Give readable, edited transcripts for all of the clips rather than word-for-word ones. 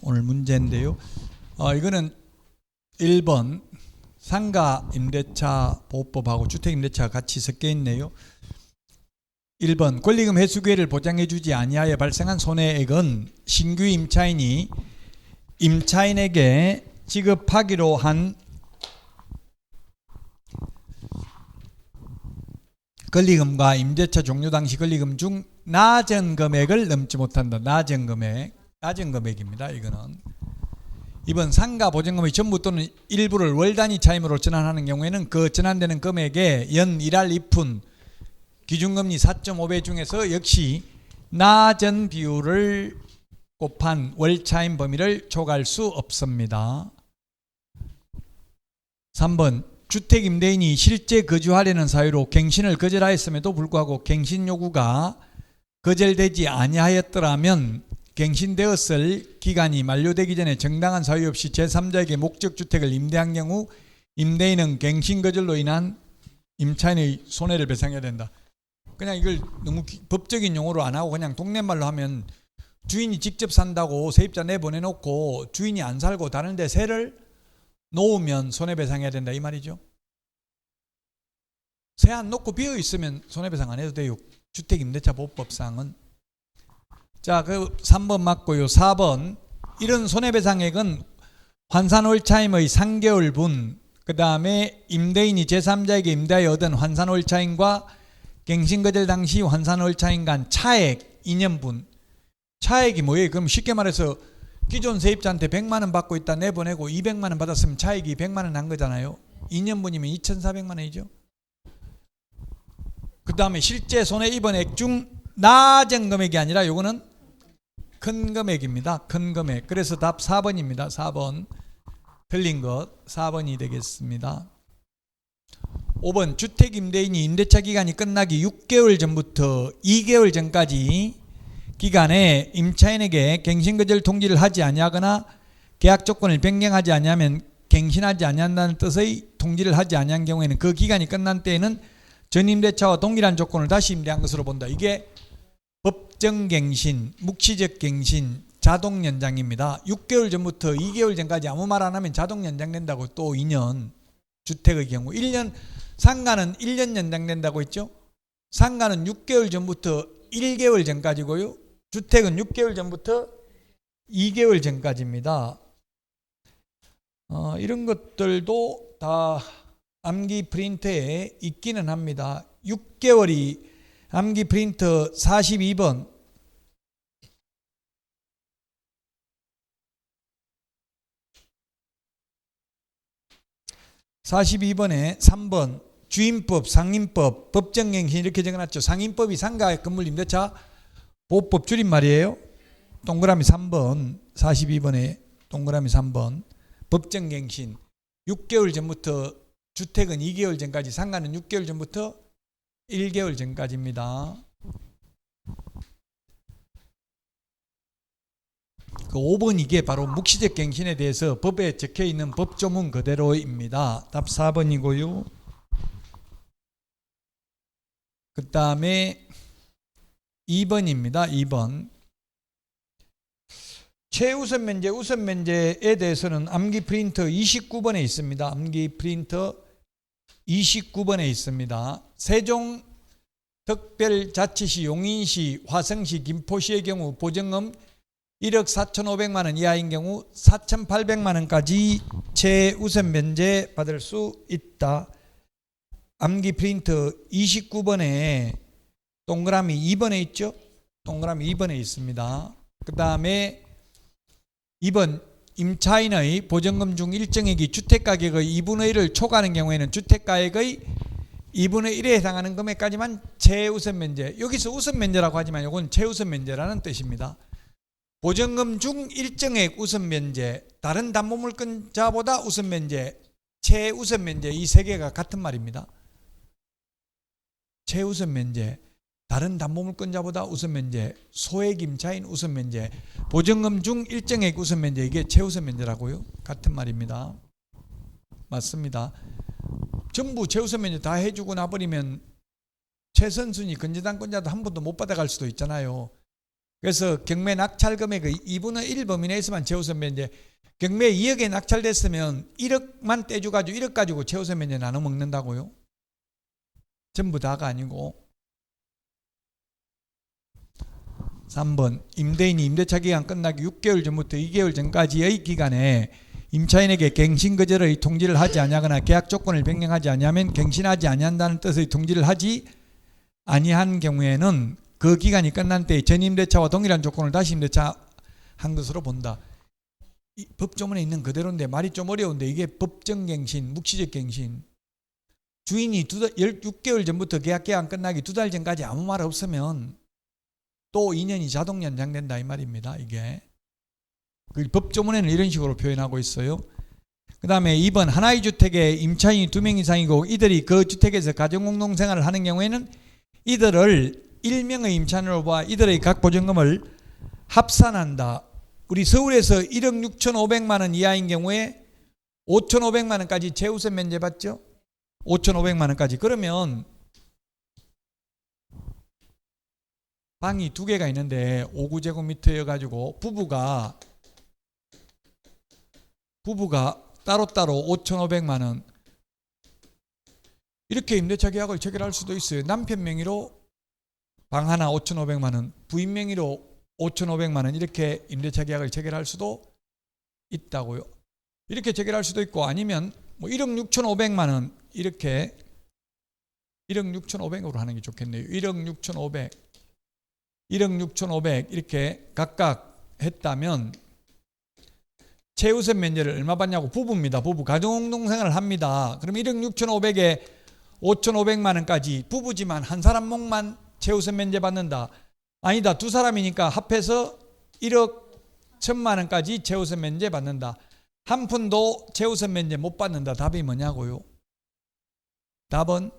오늘 문제인데요. 이거는 1번 상가 임대차 보호법하고 주택 임대차가 같이 섞여 있네요. 1번 권리금 회수 기회를 보장해 주지 아니하여 발생한 손해액은 신규 임차인이 임차인에게 지급하기로 한 권리금과 임대차 종료 당시 권리금 중 낮은 금액을 넘지 못한다. 낮은 금액입니다. 이거는 2번 상가 보증금의 전부 또는 일부를 월 단위 차임으로 전환하는 경우에는 그 전환되는 금액의 연 1할 2푼 기준금리 4.5배 중에서 역시 낮은 비율을 곱한 월 차임 범위를 초과할 수 없습니다. 3번 주택 임대인이 실제 거주하려는 사유로 갱신을 거절하였음에도 불구하고 갱신 요구가 거절되지 아니하였더라면 갱신되었을 기간이 만료되기 전에 정당한 사유 없이 제3자에게 목적주택을 임대한 경우 임대인은 갱신 거절로 인한 임차인의 손해를 배상해야 된다. 그냥 이걸 너무 법적인 용어로 안 하고 그냥 동네말로 하면 주인이 직접 산다고 세입자 내보내놓고 주인이 안 살고 다른 데 세를 놓으면 손해배상해야 된다 이 말이죠. 세 안 놓고 비어있으면 손해배상 안 해도 돼요. 주택임대차보호법상은. 자, 그 3번 맞고요. 4번 이런 손해배상액은 환산월차임의 3개월분 그 다음에 임대인이 제3자에게 임대하여 얻은 환산월차임과 갱신거절 당시 환산월차임 간 차액 2년분. 차액이 뭐예요? 그럼 쉽게 말해서 기존 세입자한테 100만 원 받고 있다 내보내고 200만 원 받았으면 차익이 100만 원 난 거잖아요. 2년분이면 2,400만 원이죠. 그 다음에 실제 손해 입은 액 중 낮은 금액이 아니라 요거는 큰 금액입니다. 큰 금액. 그래서 답 4번입니다. 4번. 틀린 것 4번이 되겠습니다. 5번 주택 임대인이 임대차 기간이 끝나기 6개월 전부터 2개월 전까지 기간에 임차인에게 갱신거절 통지를 하지 아니하거나 계약 조건을 변경하지 아니하면 갱신하지 아니한다는 뜻의 통지를 하지 아니한 경우에는 그 기간이 끝난 때에는 전임대차와 동일한 조건을 다시 임대한 것으로 본다. 이게 법정갱신, 묵시적 갱신, 자동연장입니다. 6개월 전부터 2개월 전까지 아무 말 안 하면 자동연장된다고. 또 2년 주택의 경우 1년 상가는 1년 연장된다고 했죠. 상가는 6개월 전부터 1개월 전까지고요. 주택은 6개월 전부터 2개월 전까지입니다. 이런 것들도 다 암기 프린터에 있기는 합니다. 6개월이 암기 프린터 42번. (42번에) 3번 주임법, 상임법, 법정갱신 이렇게 적어놨죠. 상임법이 상가 건물 임대차 보호법 줄임말이에요. 동그라미 3번 42번에 동그라미 3번 법정갱신 6개월 전부터 주택은 2개월 전까지 상가는 6개월 전부터 1개월 전까지입니다. 그 5번 이게 바로 묵시적 갱신에 대해서 법에 적혀있는 법조문 그대로입니다. 답 4번이고요. 그 다음에 2번입니다. 2번 최우선 면제, 우선 면제에 대해서는 암기 프린터 29번에 있습니다. 암기 프린터 29번에 있습니다. 세종 특별자치시, 용인시, 화성시, 김포시의 경우 보증금 1억 4,500만 원 이하인 경우 4,800만 원까지 최우선 면제 받을 수 있다. 암기 프린터 29번에 동그라미 2번에 있죠. 동그라미 2번에 있습니다. 그 다음에 2번 임차인의 보증금 중 일정액이 주택가격의 2분의 1을 초과하는 경우에는 주택가액의 2분의 1에 해당하는 금액까지만 최우선 면제. 여기서 우선 면제라고 하지만 이건 최우선 면제라는 뜻입니다. 보증금 중 일정액 우선 면제, 다른 담보물권자보다 우선 면제, 최우선 면제 이 세 개가 같은 말입니다. 최우선 면제, 다른 담보물권자보다 우선 면제, 소액 임차인 우선 면제, 보증금 중 일정액 우선 면제 이게 최우선 면제라고요. 같은 말입니다. 맞습니다. 전부 최우선 면제 다 해주고 나버리면 최선순위 건재당권자도 한 번도 못 받아갈 수도 있잖아요. 그래서 경매 낙찰 금액의 2분의 1 범위 내에서만 최우선 면제, 경매 2억에 낙찰됐으면 1억만 떼줘가지고 1억 가지고 최우선 면제 나눠 먹는다고요? 전부 다가 아니고. 3번 임대인이 임대차 기간 끝나기 6개월 전부터 2개월 전까지의 기간에 임차인에게 갱신 거절의 통지를 하지 아니하거나 계약 조건을 변경하지 아니하면 갱신하지 아니한다는 뜻의 통지를 하지 아니한 경우에는 그 기간이 끝난 때에 전 임대차와 동일한 조건을 다시 임대차 한 것으로 본다. 이 법조문에 있는 그대로인데 말이 좀 어려운데 이게 법정 갱신, 묵시적 갱신. 주인이 6개월 전부터 계약 기간 끝나기 2달 전까지 아무 말 없으면 또 2년이 자동 연장된다 이 말입니다. 이게 그 법조문에는 이런 식으로 표현하고 있어요. 그 다음에 2번 하나의 주택에 임차인이 2명 이상이고 이들이 그 주택에서 가정공동생활을 하는 경우에는 이들을 1명의 임차인으로 봐 이들의 각 보증금을 합산한다. 우리 서울에서 1억 6,500만 원 이하인 경우에 5,500만 원까지 최우선 면제 받죠. 5,500만 원까지. 그러면 방이 2개가 있는데 5구제곱미터여가지고 부부가 따로따로 5,500만 원 이렇게 임대차 계약을 체결할 수도 있어요. 남편 명의로 방 하나 5,500만 원, 부인 명의로 5,500만 원 이렇게 임대차 계약을 체결할 수도 있다고요. 이렇게 체결할 수도 있고 아니면 뭐 1억 6,500만 원 이렇게 1억 6,500으로 하는 게 좋겠네요. 1억 6,500, 1억 6,500 이렇게 각각 했다면 최우선 면제를 얼마 받냐고 부부입니다. 부부 가정공동생활을 합니다. 그럼 1억 6,500에 5,500만 원까지 부부지만 한 사람 목만 최우선 면제 받는다. 아니다. 두 사람이니까 합해서 1억 1,000만 원까지 최우선 면제 받는다. 한 푼도 최우선 면제 못 받는다. 답이 뭐냐고요? 답은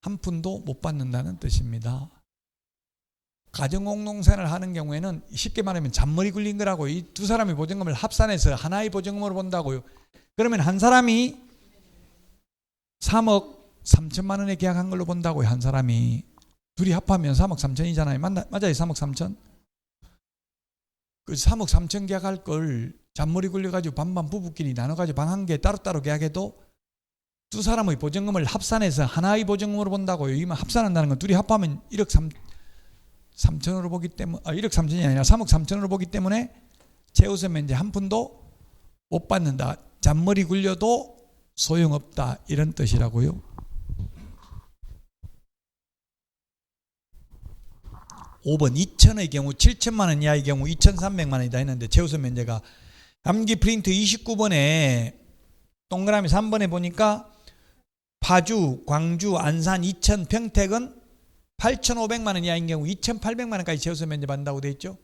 한 푼도 못 받는다는 뜻입니다. 가정공동생활을 하는 경우에는 쉽게 말하면 잔머리 굴린 거라고. 이 두 사람의 보증금을 합산해서 하나의 보증금으로 본다고요. 그러면 한 사람이 3억 3천만 원에 계약한 걸로 본다고요. 한 사람이. 둘이 합하면 3억 3천이잖아요. 맞아요. 3억 3천. 그 3억 3천 계약할 걸 잔머리 굴려가지고 반반 부부끼리 나눠가지고 방 한 개 따로따로 계약해도 두 사람의 보증금을 합산해서 하나의 보증금으로 본다고요. 이만 합산한다는 건 둘이 합하면 1억 3천으로 보기 때문에 1억 3천이 아니라 3억 3천으로 보기 때문에 최우선 면제 한 푼도 못 받는다. 잔머리 굴려도 소용없다. 이런 뜻이라고요. 5번 2천의 경우 7천만 원 이하의 경우 2,300만 원이다 했는데 최우선 면제가 암기 프린트 29번에 동그라미 3번에 보니까 파주, 광주, 안산, 이천, 평택은 8,500만 원 이하인 경우 2,800만 원까지 최우선 면제 받는다고 돼 있죠.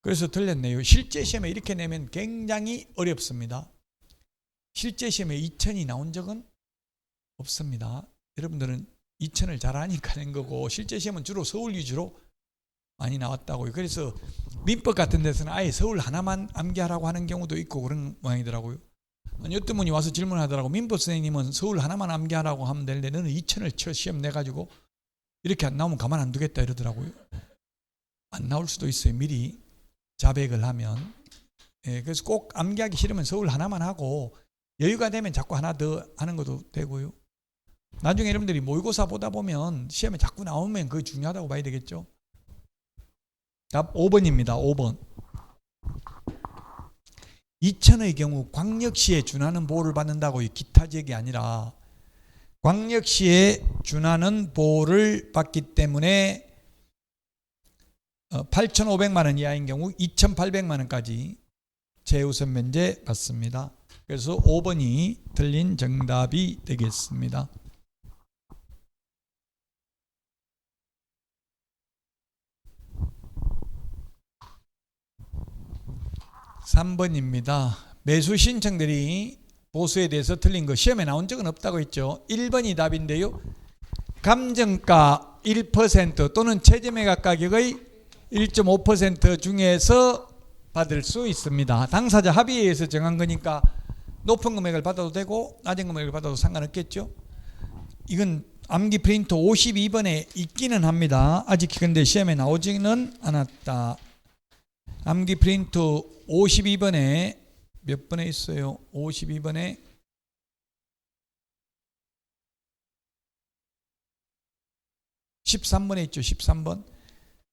그래서 틀렸네요. 실제 시험에 이렇게 내면 굉장히 어렵습니다. 실제 시험에 2천이 나온 적은 없습니다. 여러분들은 2천을 잘 아니까 낸 거고 실제 시험은 주로 서울 위주로 많이 나왔다고요. 그래서 민법 같은 데서는 아예 서울 하나만 암기하라고 하는 경우도 있고 그런 모양이더라고요. 어떤 분이 와서 질문하더라고. 민법 선생님은 서울 하나만 암기하라고 하면 되는데 너는 2천을 쳐 시험 내가지고 이렇게 안 나오면 가만 안 두겠다 이러더라고요. 안 나올 수도 있어요. 미리 자백을 하면. 그래서 꼭 암기하기 싫으면 서울 하나만 하고 여유가 되면 자꾸 하나 더 하는 것도 되고요. 나중에 여러분들이 모의고사 보다 보면 시험에 자꾸 나오면 그게 중요하다고 봐야 되겠죠. 답 5번입니다. 5번. 2천의 경우 광역시에 준하는 보호를 받는다고 기타 지역이 아니라 광역시에 준하는 보호를 받기 때문에 8,500만 원 이하인 경우 2,800만 원까지 최우선 면제 받습니다. 그래서 5번이 틀린 정답이 되겠습니다. 3번입니다. 매수 신청들이 보수에 대해서 틀린 거 시험에 나온 적은 없다고 했죠. 1번이 답인데요. 감정가 1% 또는 최저매각 가격의 1.5% 중에서 받을 수 있습니다. 당사자 합의에 의해서 정한 거니까 높은 금액을 받아도 되고 낮은 금액을 받아도 상관없겠죠. 이건 암기 프린터 52번에 있기는 합니다. 아직 근데 시험에 나오지는 않았다. 암기 프린터 52번에 몇 번에 있어요? 52번에 13번에 있죠. 13번.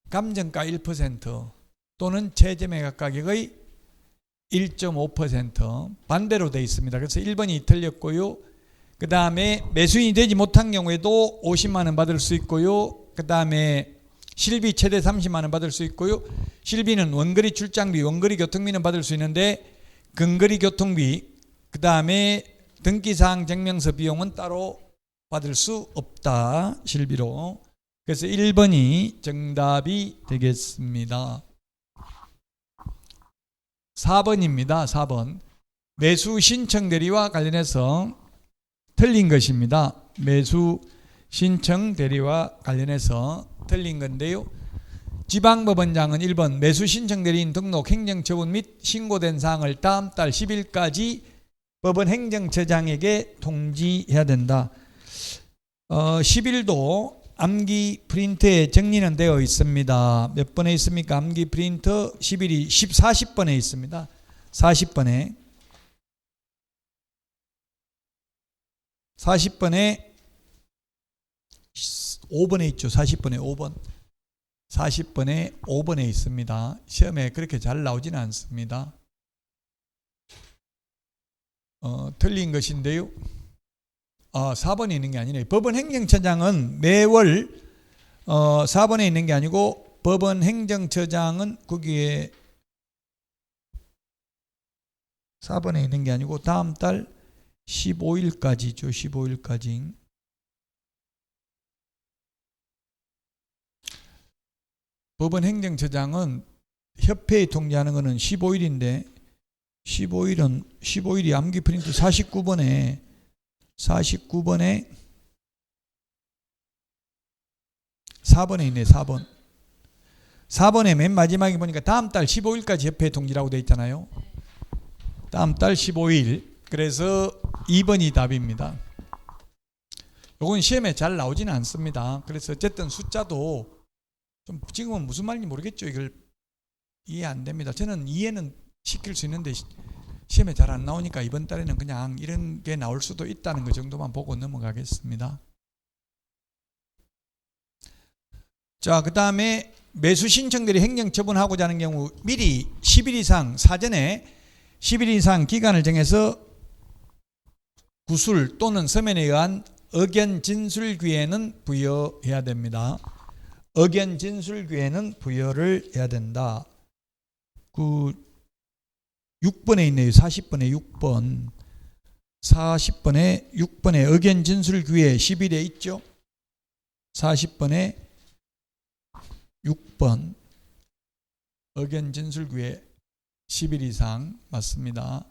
감정가 1% 또는 최저매각 가격의 1.5% 반대로 되어 있습니다. 그래서 1번이 틀렸고요. 그 다음에 매수인이 되지 못한 경우에도 50만 원 받을 수 있고요. 그 다음에 실비 최대 30만 원 받을 수 있고요. 실비는 원거리 출장비, 원거리 교통비는 받을 수 있는데 근거리 교통비, 그 다음에 등기사항 증명서 비용은 따로 받을 수 없다. 실비로. 그래서 1번이 정답이 되겠습니다. 4번입니다. 4번. 매수 신청 대리와 관련해서 틀린 것입니다. 매수 신청 대리와 관련해서 틀린 건데요. 지방법원장은 1번 매수 신청 대리인 등록 행정처분 및 신고된 사항을 다음 달 10일까지 법원 행정처장에게 통지해야 된다. 10일도 암기 프린터에 정리는 되어 있습니다. 몇 번에 있습니까? 암기 프린터 10일이 40번에 있습니다. 40번에 5번에 있죠. 40번에 5번. 40번에 5번에 있습니다. 시험에 그렇게 잘 나오지는 않습니다. 틀린 것인데요. 4번에 있는 게 아니네요. 법원 행정처장은 매월 4번에 있는 게 아니고 법원 행정처장은 거기에 4번에 있는 게 아니고 다음 달 15일까지죠. 15일까지. 법원 행정처장은 협회에 통지하는 것은 15일인데 15일이 암기 프린트 49번에 4번에 있네. 4번. 4번에 맨 마지막에 보니까 다음 달 15일까지 협회에 통지라고 되어 있잖아요. 다음 달 15일. 그래서 2번이 답입니다. 요건 시험에 잘 나오지는 않습니다. 그래서 어쨌든 숫자도 좀 지금은 무슨 말인지 모르겠죠. 이걸 이해 안 됩니다. 저는 이해는 시킬 수 있는데 시험에 잘 안 나오니까 이번 달에는 그냥 이런 게 나올 수도 있다는 것 정도만 보고 넘어가겠습니다. 자, 그 다음에 매수 신청들이 행정처분하고자 하는 경우 미리 10일 이상 사전에 10일 이상 기간을 정해서 구술 또는 서면에 의한 의견 진술 기회는 부여해야 됩니다. 의견 진술 기회는 부여를 해야 된다. 6번에 있네요. 40번에 6번. 40번에 6번에 의견 진술 기회 10일에 있죠. 40번에 6번 의견 진술 기회 10일 이상 맞습니다.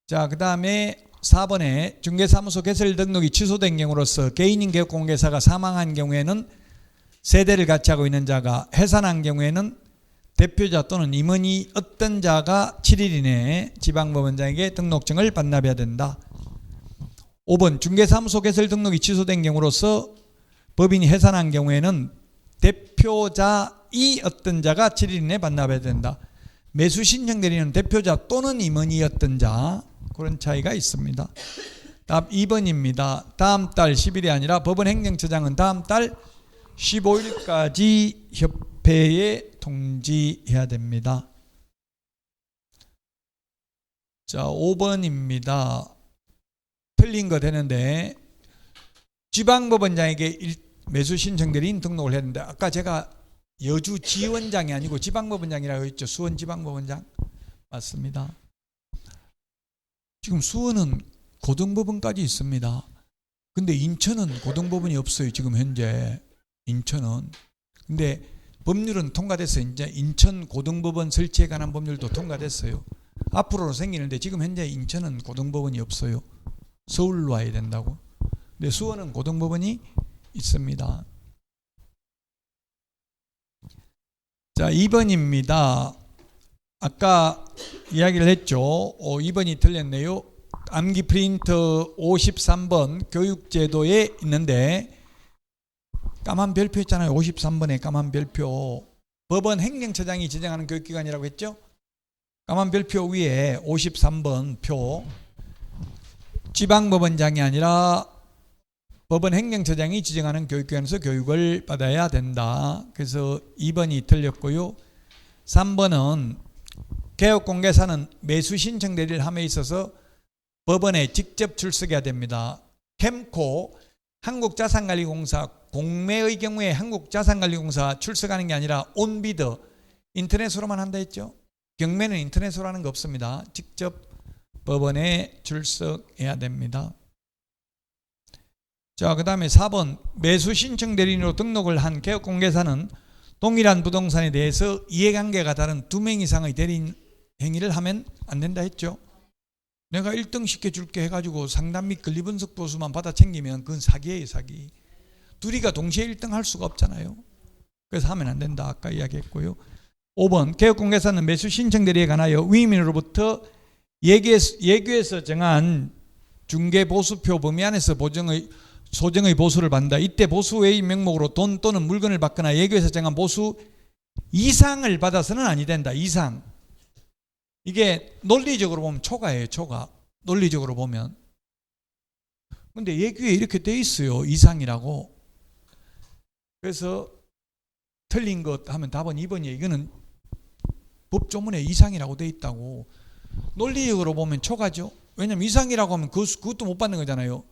자, 그 다음에 4번에 중개사무소 개설 등록이 취소된 경우로서 개인인 개업공개사가 사망한 경우에는 세대를 같이 하고 있는 자가, 해산한 경우에는 대표자 또는 임원이 어떤 자가 7일 이내에 지방법원장에게 등록증을 반납해야 된다. 5번 중개사무소 개설 등록이 취소된 경우로서 법인이 해산한 경우에는 대표자이 어떤 자가 7일 이내에 반납해야 된다. 매수 신청 대리는 대표자 또는 임원이었던 자, 그런 차이가 있습니다. 답 2번입니다. 다음 달 10일이 아니라 법원 행정처장은 다음 달 15일까지 협회에 통지해야 됩니다. 자, 5번입니다. 틀린 거 되는데 지방법원장에게 매수 신청 대리인 등록을 했는데 아까 제가 여주 지원장이 아니고 지방법원장이라고 했죠. 수원 지방법원장 맞습니다. 지금 수원은 고등법원까지 있습니다. 근데 인천은 고등법원이 없어요. 지금 현재 인천은. 근데 법률은 통과됐어요. 이제 인천 고등법원 설치에 관한 법률도 통과됐어요. 앞으로 생기는데 지금 현재 인천은 고등법원이 없어요. 서울로 와야 된다고. 근데 수원은 고등법원이 있습니다. 자, 2번입니다. 아까 이야기를 했죠. 2번이 틀렸네요. 암기 프린터 53번 교육제도에 있는데 까만 별표 있잖아요. 53번에 까만 별표. 법원 행정처장이 지정하는 교육기관이라고 했죠. 까만 별표 위에 53번 표. 지방법원장이 아니라 법원 행정처장이 지정하는 교육기관에서 교육을 받아야 된다. 그래서 2번이 틀렸고요. 3번은 개업공개사는 매수 신청 대리를 함에 있어서 법원에 직접 출석해야 됩니다. 캠코 한국자산관리공사 공매의 경우에 한국자산관리공사 출석하는 게 아니라 온비드 인터넷으로만 한다 했죠. 경매는 인터넷으로 하는 거 없습니다. 직접 법원에 출석해야 됩니다. 자, 그 다음에 4번 매수 신청 대리인으로 등록을 한 개업공개사는 동일한 부동산에 대해서 이해관계가 다른 2명 이상의 대리인 행위를 하면 안 된다 했죠. 내가 1등 시켜줄게 해가지고 상담 및 권리분석 보수만 받아 챙기면 그건 사기예요, 사기. 둘이가 동시에 1등 할 수가 없잖아요. 그래서 하면 안 된다. 아까 이야기했고요. 5번 개업공개사는 매수 신청 대리에 관하여 위임인으로부터 예규에서 정한 중개보수표 범위 안에서 소정의 보수를 받는다. 이때 보수 외의 명목으로 돈 또는 물건을 받거나 예규에서 정한 보수 이상을 받아서는 아니 된다. 이상. 이게 논리적으로 보면 초과예요. 초과. 논리적으로 보면. 근데 예규에 이렇게 돼 있어요. 이상이라고. 그래서 틀린 것 하면 답은 2번이에요. 이거는 법조문에 이상이라고 돼 있다고. 논리적으로 보면 초과죠. 왜냐면 이상이라고 하면 그것도 못 받는 거잖아요.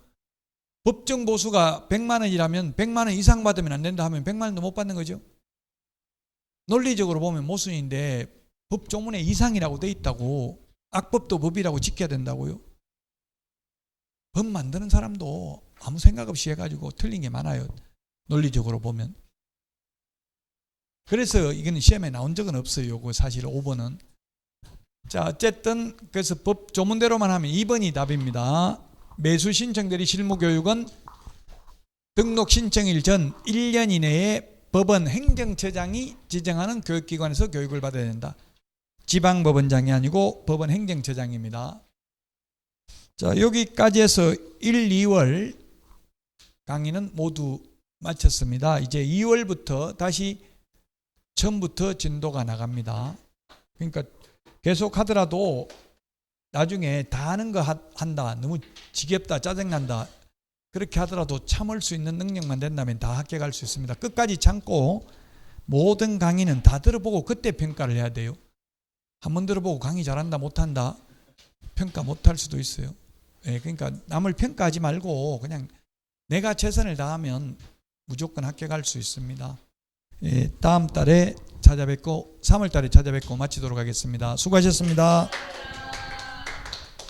법정 보수가 100만 원이라면 100만 원 이상 받으면 안 된다 하면 100만 원도 못 받는 거죠. 논리적으로 보면 모순인데 법조문에 이상이라고 돼 있다고. 악법도 법이라고 지켜야 된다고요. 법 만드는 사람도 아무 생각 없이 해가지고 틀린 게 많아요. 논리적으로 보면. 그래서 이거는 시험에 나온 적은 없어요. 그 사실 5번은. 자, 어쨌든 그래서 법 조문대로만 하면 2번이 답입니다. 매수 신청 대리 실무 교육은 등록 신청일 전 1년 이내에 법원 행정처장이 지정하는 교육기관에서 교육을 받아야 된다. 지방법원장이 아니고 법원 행정처장입니다. 자, 여기까지 해서 1, 2월 강의는 모두 마쳤습니다. 이제 2월부터 다시 처음부터 진도가 나갑니다. 그러니까 계속 하더라도 나중에 다 하는 거 한다. 너무 지겹다. 짜증난다. 그렇게 하더라도 참을 수 있는 능력만 된다면 다 합격할 수 있습니다. 끝까지 참고 모든 강의는 다 들어보고 그때 평가를 해야 돼요. 한번 들어보고 강의 잘한다 못한다 평가 못할 수도 있어요. 예, 그러니까 남을 평가하지 말고 그냥 내가 최선을 다하면 무조건 합격할 수 있습니다. 예, 다음 달에 찾아뵙고 3월 달에 찾아뵙고 마치도록 하겠습니다. 수고하셨습니다.